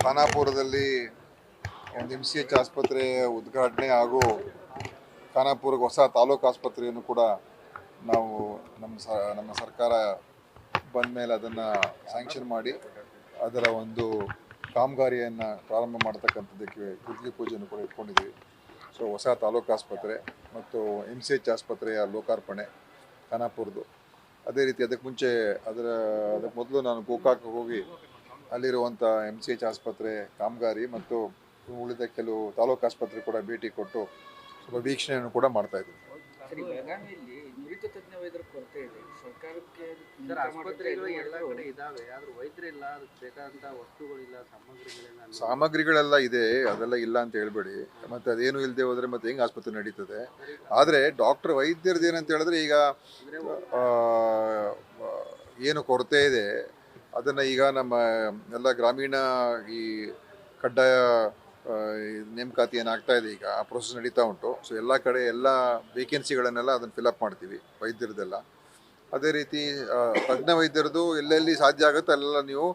ಖಾನಾಪುರದಲ್ಲಿ ಒಂದು MCH ಆಸ್ಪತ್ರೆ ಉದ್ಘಾಟನೆ ಹಾಗೂ ಖಾನಾಪುರಕ್ಕೆ ಹೊಸ ತಾಲೂಕು ಆಸ್ಪತ್ರೆಯನ್ನು ಕೂಡ ನಾವು ನಮ್ಮ ಸರ್ಕಾರ ಬಂದ ಮೇಲೆ ಅದನ್ನು ಸ್ಯಾಂಕ್ಷನ್ ಮಾಡಿ ಅದರ ಒಂದು ಕಾಮಗಾರಿಯನ್ನು ಪ್ರಾರಂಭ ಮಾಡ್ತಕ್ಕಂಥದ್ದಕ್ಕೆ ಗುದ್ಲಿ ಪೂಜೆಯನ್ನು ಕೂಡ ಇಟ್ಕೊಂಡಿದ್ದೀವಿ. ಸೊ ಹೊಸ ತಾಲೂಕು ಆಸ್ಪತ್ರೆ ಮತ್ತು MCH ಆಸ್ಪತ್ರೆಯ ಲೋಕಾರ್ಪಣೆ ಖಾನಾಪುರದ್ದು. ಅದೇ ರೀತಿ ಅದಕ್ಕೆ ಮೊದಲು ನಾನು ಗೋಕಾಕ್ ಹೋಗಿ ಅಲ್ಲಿರುವಂಥ MCH ಆಸ್ಪತ್ರೆ ಕಾಮಗಾರಿ ಮತ್ತು ಉಳಿದ ಕೆಲವು ತಾಲೂಕು ಆಸ್ಪತ್ರೆ ಕೂಡ ಭೇಟಿ ಕೊಟ್ಟು ಸ್ವಲ್ಪ ವೀಕ್ಷಣೆಯನ್ನು ಕೂಡ ಮಾಡ್ತಾ ಇದ್ದೀವಿ. ಬೆಳಗಾವಿಯಲ್ಲಿ ನುರಿತ ತಜ್ಞ ವೈದ್ಯರ ಕೊರತೆ ಇದೆ. ಸರ್ಕಾರಕ್ಕೆ ಆಸ್ಪತ್ರೆಗಳು ಎಲ್ಲ ಕಡೆ ಇದಾವೆ, ಆದ್ರೆ ವೈದ್ಯರಿಲ್ಲ, ಅದಕ್ಕೆ ಬೇಕಾದಂಥ ವಸ್ತುಗಳಿಲ್ಲ, ಸಾಮಗ್ರಿಗಳೆಲ್ಲ ಇದೆ, ಅದೆಲ್ಲ ಇಲ್ಲ ಅಂತ ಹೇಳ್ಬೇಡಿ. ಮತ್ತೆ ಅದೇನು ಇಲ್ಲದೆ ಹೋದ್ರೆ ಮತ್ತೆ ಹೆಂಗೆ ಆಸ್ಪತ್ರೆ ನಡೀತದೆ? ಆದರೆ ವೈದ್ಯರದ್ದು ಏನಂತ ಹೇಳಿದ್ರೆ ಈಗ ಏನು ಕೊರತೆ ಇದೆ ಅದನ್ನು ಈಗ ನಮ್ಮ ಎಲ್ಲ ಗ್ರಾಮೀಣ ಈ ಕಡ್ಡಾಯ ನೇಮಕಾತಿ ಏನಾಗ್ತಾ ಇದೆ, ಈಗ ಆ ಪ್ರೊಸೆಸ್ ನಡೀತಾ ಉಂಟು. ಸೊ ಎಲ್ಲ ಕಡೆ ಎಲ್ಲ ವೇಕೆನ್ಸಿಗಳನ್ನೆಲ್ಲ ಅದನ್ನು ಫಿಲಪ್ ಮಾಡ್ತೀವಿ ವೈದ್ಯರದೆಲ್ಲ. ಅದೇ ರೀತಿ ತಜ್ಞ ವೈದ್ಯರದು ಎಲ್ಲೆಲ್ಲಿ ಸಾಧ್ಯ ಆಗುತ್ತೆ ಅಲ್ಲೆಲ್ಲ ನೀವು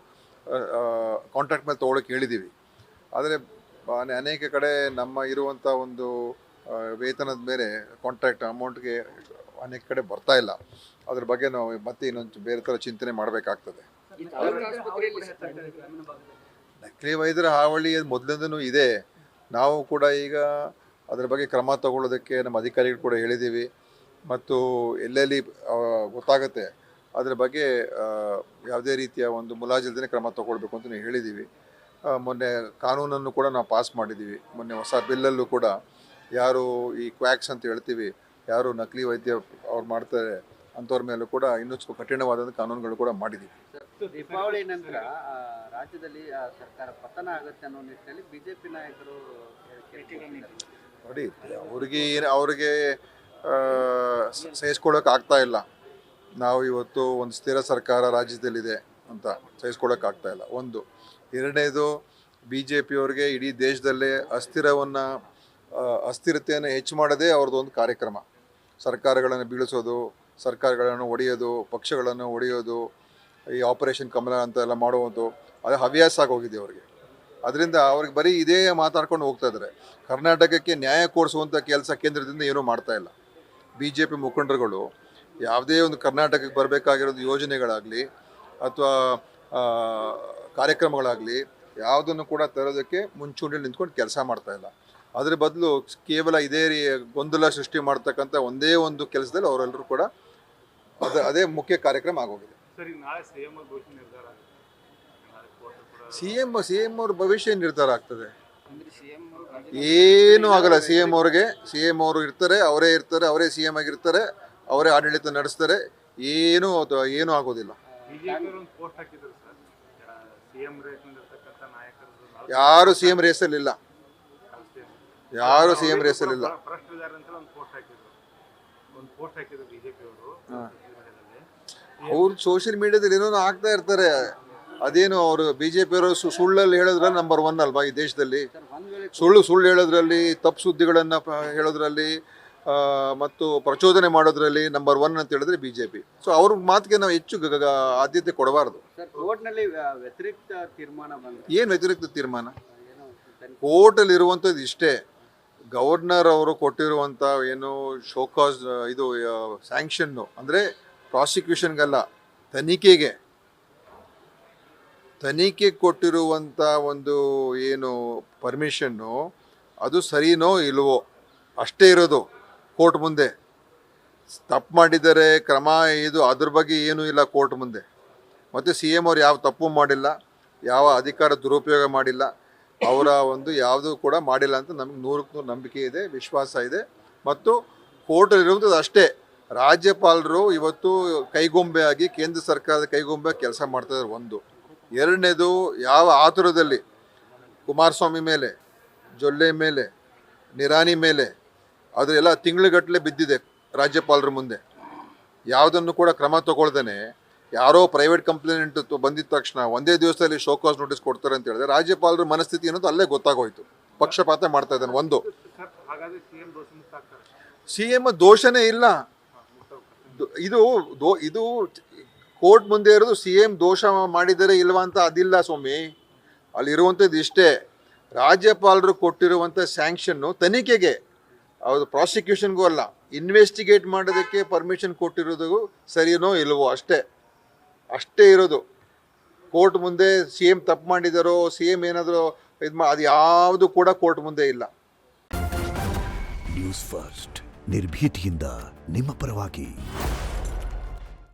ಕಾಂಟ್ರಾಕ್ಟ್ ಮೇಲೆ ತೊಗೊಳಕ್ಕೆ ಹೇಳಿದ್ದೀವಿ. ಆದರೆ ಅನೇಕ ಕಡೆ ನಮ್ಮ ಇರುವಂಥ ಒಂದು ವೇತನದ ಮೇಲೆ ಕಾಂಟ್ರಾಕ್ಟ್ ಅಮೌಂಟ್ಗೆ ಅನೇಕ ಕಡೆ ಬರ್ತಾ ಇಲ್ಲ. ಅದ್ರ ಬಗ್ಗೆ ನಾವು ಮತ್ತೆ ಇನ್ನೊಂದು ಬೇರೆ ಥರ ಚಿಂತನೆ ಮಾಡಬೇಕಾಗ್ತದೆ. ನಕಲಿ ವೈದ್ಯರ ಹಾವಳಿ ಮೊದಲಿಂದನೂ ಇದೆ. ನಾವು ಕೂಡ ಈಗ ಅದರ ಬಗ್ಗೆ ಕ್ರಮ ತಗೊಳ್ಳೋದಕ್ಕೆ ನಮ್ಮ ಅಧಿಕಾರಿಗಳು ಕೂಡ ಹೇಳಿದ್ದೀವಿ. ಮತ್ತು ಎಲ್ಲೆಲ್ಲಿ ಗೊತ್ತಾಗುತ್ತೆ ಅದರ ಬಗ್ಗೆ ಯಾವುದೇ ರೀತಿಯ ಒಂದು ಮುಲಾಜಿಲ್ದೇ ಕ್ರಮ ತಗೊಳ್ಬೇಕು ಅಂತ ನಾವು ಹೇಳಿದ್ದೀವಿ. ಮೊನ್ನೆ ಕಾನೂನನ್ನು ಕೂಡ ನಾವು ಪಾಸ್ ಮಾಡಿದ್ದೀವಿ. ಮೊನ್ನೆ ಹೊಸ ಬಿಲ್ಲಲ್ಲೂ ಕೂಡ ಯಾರು ಈ ಕ್ವ್ಯಾಕ್ಸ್ ಅಂತ ಹೇಳ್ತೀವಿ, ಯಾರು ನಕಲಿ ವೈದ್ಯ ಅವ್ರು ಮಾಡ್ತಾರೆ ಅಂಥವ್ರ ಮೇಲೂ ಕೂಡ ಇನ್ನೂ ಕಠಿಣವಾದಂಥ ಕಾನೂನುಗಳು ಕೂಡ ಮಾಡಿದ್ದೀವಿ. ದೀಪಾವಳಿ ನಂತರ ರಾಜ್ಯದಲ್ಲಿ ಸರ್ಕಾರ ಪತನ ಆಗುತ್ತೆ ಅನ್ನೋ ನಿಟ್ಟಿನಲ್ಲಿ ಬಿಜೆಪಿ ನಾಯಕರು ನೋಡಿ, ಅವ್ರಿಗೆ ಸಹಿಸ್ಕೊಳ್ಳೋಕೆ ಆಗ್ತಾ ಇಲ್ಲ. ನಾವು ಇವತ್ತು ಒಂದು ಸ್ಥಿರ ಸರ್ಕಾರ ರಾಜ್ಯದಲ್ಲಿದೆ ಅಂತ ಸಹಿಸ್ಕೊಳ್ಳೋಕೆ ಆಗ್ತಾ ಇಲ್ಲ. ಒಂದು. ಎರಡನೇದು, BJP ಇಡೀ ದೇಶದಲ್ಲೇ ಅಸ್ಥಿರತೆಯನ್ನು ಹೆಚ್ಚು ಮಾಡೋದೇ ಅವ್ರದ್ದು ಒಂದು ಕಾರ್ಯಕ್ರಮ. ಸರ್ಕಾರಗಳನ್ನು ಬೀಳಿಸೋದು, ಸರ್ಕಾರಗಳನ್ನು ಒಡೆಯೋದು, ಪಕ್ಷಗಳನ್ನು ಒಡೆಯೋದು, ಈ ಆಪರೇಷನ್ ಕಮಲ ಅಂತ ಎಲ್ಲ ಮಾಡುವುದು, ಅದು ಹವ್ಯಾಸ ಆಗೋಗಿದೆ ಅವ್ರಿಗೆ. ಅದರಿಂದ ಅವ್ರಿಗೆ ಬರೀ ಇದೇ ಮಾತಾಡ್ಕೊಂಡು ಹೋಗ್ತಾ ಇದ್ದಾರೆ. ಕರ್ನಾಟಕಕ್ಕೆ ನ್ಯಾಯ ಕೊಡಿಸುವಂಥ ಕೆಲಸ ಕೇಂದ್ರದಿಂದ ಏನೂ ಮಾಡ್ತಾ ಇಲ್ಲ. BJP ಮುಖಂಡರುಗಳು ಯಾವುದೇ ಒಂದು ಕರ್ನಾಟಕಕ್ಕೆ ಬರಬೇಕಾಗಿರೋದು ಯೋಜನೆಗಳಾಗಲಿ ಅಥವಾ ಕಾರ್ಯಕ್ರಮಗಳಾಗಲಿ ಯಾವುದನ್ನು ಕೂಡ ತರೋದಕ್ಕೆ ಮುಂಚೂಣಿಯಲ್ಲಿ ನಿಂತ್ಕೊಂಡು ಕೆಲಸ ಮಾಡ್ತಾ ಇಲ್ಲ. ಅದ್ರ ಬದಲು ಕೇವಲ ಇದೇ ಗೊಂದಲ ಸೃಷ್ಟಿ ಮಾಡ್ತಕ್ಕಂಥ ಒಂದೇ ಒಂದು ಕೆಲಸದಲ್ಲಿ ಅವರೆಲ್ಲರೂ ಕೂಡ ಅದೇ ಮುಖ್ಯ ಕಾರ್ಯಕ್ರಮ ಆಗೋಗಿದೆ. CM ಅವ್ರ ಭವಿಷ್ಯ ನಿರ್ಧಾರ ಆಗ್ತದೆ. ಏನೂ ಆಗಲ್ಲ. CM ಅವರು ಇರ್ತಾರೆ, ಅವರೇ CM ಆಗಿರ್ತಾರೆ, ಅವರೇ ಆಡಳಿತ ನಡೆಸ್ತಾರೆ. ಏನೂ ಆಗೋದಿಲ್ಲ. ಯಾರು CM ರೇಸಲ್ಲಿಲ್ಲ. ಅವ್ರು ಸೋಷಿಯಲ್ ಮೀಡಿಯಾದಲ್ಲಿ ಏನೋ ಆಗ್ತಾ ಇರ್ತಾರೆ. ಅದೇನು ಅವರು BJP ಅವರು ಸುಳ್ಳಲ್ಲಿ ಹೇಳೋದ್ರಲ್ಲಿ ನಂಬರ್ 1 ಅಲ್ವಾ ಈ ದೇಶದಲ್ಲಿ? ಸುಳ್ಳು ಹೇಳೋದ್ರಲ್ಲಿ, ತಪ್ಪು ಸುದ್ದಿಗಳನ್ನು ಹೇಳೋದ್ರಲ್ಲಿ ಮತ್ತು ಪ್ರಚೋದನೆ ಮಾಡೋದ್ರಲ್ಲಿ ನಂಬರ್ 1 ಅಂತ ಹೇಳಿದ್ರೆ BJP. ಸೊ ಅವ್ರ ಮಾತಿಗೆ ನಾವು ಹೆಚ್ಚು ಆದ್ಯತೆ ಕೊಡಬಾರ್ದು. ಏನು ವ್ಯತಿರಿಕ್ತ ತೀರ್ಮಾನ? ಕೋರ್ಟಲ್ಲಿ ಇರುವಂಥದ್ದು ಇಷ್ಟೇ. ಗವರ್ನರ್ ಅವರು ಕೊಟ್ಟಿರುವಂಥ ಏನು ಶೋಕಾಸ್ ಇದು ಸ್ಯಾಂಕ್ಷನ್ನು ಅಂದರೆ ಪ್ರಾಸಿಕ್ಯೂಷನ್ಗಲ್ಲ, ತನಿಖೆ ಕೊಟ್ಟಿರುವಂಥ ಒಂದು ಏನು ಪರ್ಮಿಷನ್ನು ಅದು ಸರಿನೋ ಇಲ್ವೋ ಅಷ್ಟೇ ಇರೋದು ಕೋರ್ಟ್ ಮುಂದೆ. ತಪ್ಪು ಮಾಡಿದರೆ ಕ್ರಮ ಅದ್ರ ಬಗ್ಗೆ ಏನೂ ಇಲ್ಲ ಕೋರ್ಟ್ ಮುಂದೆ. ಮತ್ತು CM ಅವ್ರು ಯಾವ ತಪ್ಪು ಮಾಡಿಲ್ಲ, ಯಾವ ಅಧಿಕಾರ ದುರುಪಯೋಗ ಮಾಡಿಲ್ಲ, ಅವರ ಒಂದು ಯಾವುದೂ ಕೂಡ ಮಾಡಿಲ್ಲ ಅಂತ ನಮಗೆ 100ಕ್ಕೆ 100 ನಂಬಿಕೆ ಇದೆ, ವಿಶ್ವಾಸ ಇದೆ. ಮತ್ತು ಕೋರ್ಟಲ್ಲಿರುವಂಥದ್ದು ಅಷ್ಟೇ. ರಾಜ್ಯಪಾಲರು ಇವತ್ತು ಕೈಗೊಂಬೆಯಾಗಿ, ಕೇಂದ್ರ ಸರ್ಕಾರದ ಕೈಗೊಂಬೆ ಕೆಲಸ ಮಾಡ್ತಾಯಿದ್ದಾರೆ. ಒಂದು. ಎರಡನೇದು, ಯಾವ ಆತುರದಲ್ಲಿ ಕುಮಾರಸ್ವಾಮಿ ಮೇಲೆ, ಜೊಲ್ಲೆ ಮೇಲೆ, ನಿರಾಣಿ ಮೇಲೆ ಅದೆಲ್ಲ ತಿಂಗಳುಗಟ್ಟಲೆ ಬಿದ್ದಿದೆ ರಾಜ್ಯಪಾಲರ ಮುಂದೆ. ಯಾವುದನ್ನು ಕೂಡ ಕ್ರಮ ತಗೊಳ್ದೇನೆ ಯಾರೋ ಪ್ರೈವೇಟ್ ಕಂಪ್ಲೇಂಟ್ ಬಂದಿದ ತಕ್ಷಣ ಒಂದೇ ದಿವಸದಲ್ಲಿ ಶೋಕಾಸ್ ನೋಟಿಸ್ ಕೊಡ್ತಾರೆ ಅಂತ ಹೇಳಿದ್ರೆ ರಾಜ್ಯಪಾಲರ ಮನಸ್ಥಿತಿ ಅನ್ನೋದು ಅಲ್ಲೇ ಗೊತ್ತಾಗೋಯ್ತು. ಪಕ್ಷಪಾತ ಮಾಡ್ತಾ ಇದ್ದಾನೆ. ಒಂದು. CM ದೋಷನೇ ಇಲ್ಲ. ಇದು ಕೋರ್ಟ್ ಮುಂದೆ ಇರೋದು CM ದೋಷ ಮಾಡಿದರೆ ಇಲ್ವಾ ಅಂತ ಅದಿಲ್ಲ ಸ್ವಾಮಿ. ಅಲ್ಲಿರುವಂಥದ್ದು ಇಷ್ಟೇ, ರಾಜ್ಯಪಾಲರು ಕೊಟ್ಟಿರುವಂಥ ಸ್ಯಾಂಕ್ಷನ್ನು ತನಿಖೆಗೆ, ಅದು ಪ್ರಾಸಿಕ್ಯೂಷನ್ಗೂ ಅಲ್ಲ, ಇನ್ವೆಸ್ಟಿಗೇಟ್ ಮಾಡೋದಕ್ಕೆ ಪರ್ಮಿಷನ್ ಕೊಟ್ಟಿರೋದು ಸರಿನೋ ಇಲ್ವೋ ಅಷ್ಟೇ ಇರೋದು. ಕೋರ್ಟ್ ಮುಂದೆ ಸಿ ಎಂ ತಪ್ಪು ಮಾಡಿದಾರೋ, ಸಿ ಎಂ ಏನಾದರೂ ಅದು ಯಾವುದು ಕೂಡ ಕೋರ್ಟ್ ಮುಂದೆ ಇಲ್ಲ. ನ್ಯೂಸ್ ಫಸ್ಟ್ ನಿರ್ಭೀತಿಯಿಂದ ನಿಮ್ಮ ಪರವಾಗಿ.